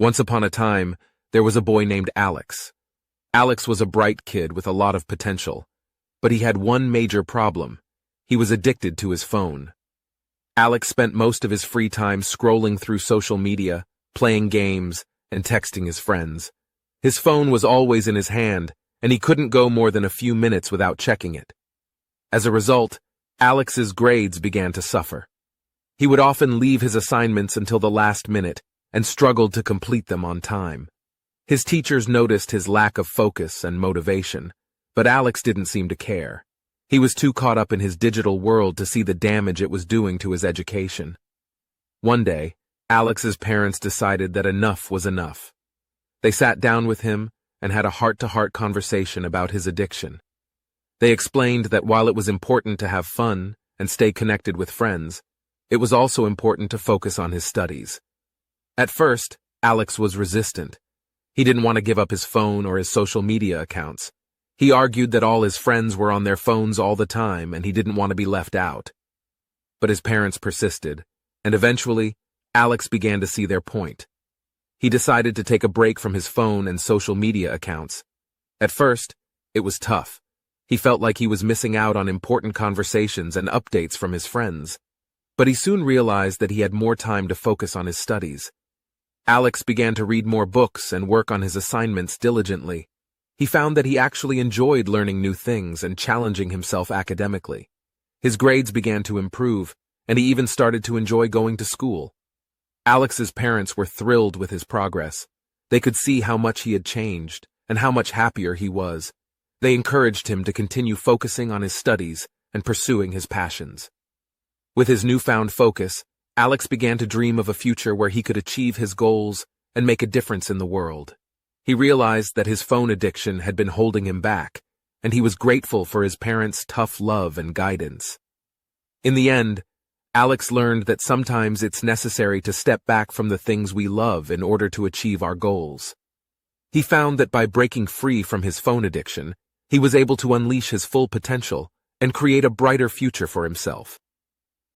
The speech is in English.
Once upon a time, there was a boy named Alex. Alex was a bright kid with a lot of potential, but he had one major problem. He was addicted to his phone. Alex spent most of his free time scrolling through social media, playing games, and texting his friends. His phone was always in his hand, and he couldn't go more than a few minutes without checking it. As a result, Alex's grades began to suffer. He would often leave his assignments until the last minute and struggled to complete them on time. His teachers noticed his lack of focus and motivation, but Alex didn't seem to care. He was too caught up in his digital world to see the damage it was doing to his education. One day, Alex's parents decided that enough was enough. They sat down with him and had a heart-to-heart conversation about his addiction. They explained that while it was important to have fun and stay connected with friends, it was also important to focus on his studies. At first, Alex was resistant. He didn't want to give up his phone or his social media accounts. He argued that all his friends were on their phones all the time and he didn't want to be left out. But his parents persisted, and eventually, Alex began to see their point. He decided to take a break from his phone and social media accounts. At first, it was tough. He felt like he was missing out on important conversations and updates from his friends. But he soon realized that he had more time to focus on his studies. Alex began to read more books and work on his assignments diligently. He found that he actually enjoyed learning new things and challenging himself academically. His grades began to improve, and he even started to enjoy going to school. Alex's parents were thrilled with his progress. They could see how much he had changed and how much happier he was. They encouraged him to continue focusing on his studies and pursuing his passions. With his newfound focus, Alex began to dream of a future where he could achieve his goals and make a difference in the world. He realized that his phone addiction had been holding him back, and he was grateful for his parents' tough love and guidance. In the end, Alex learned that sometimes it's necessary to step back from the things we love in order to achieve our goals. He found that by breaking free from his phone addiction, he was able to unleash his full potential and create a brighter future for himself.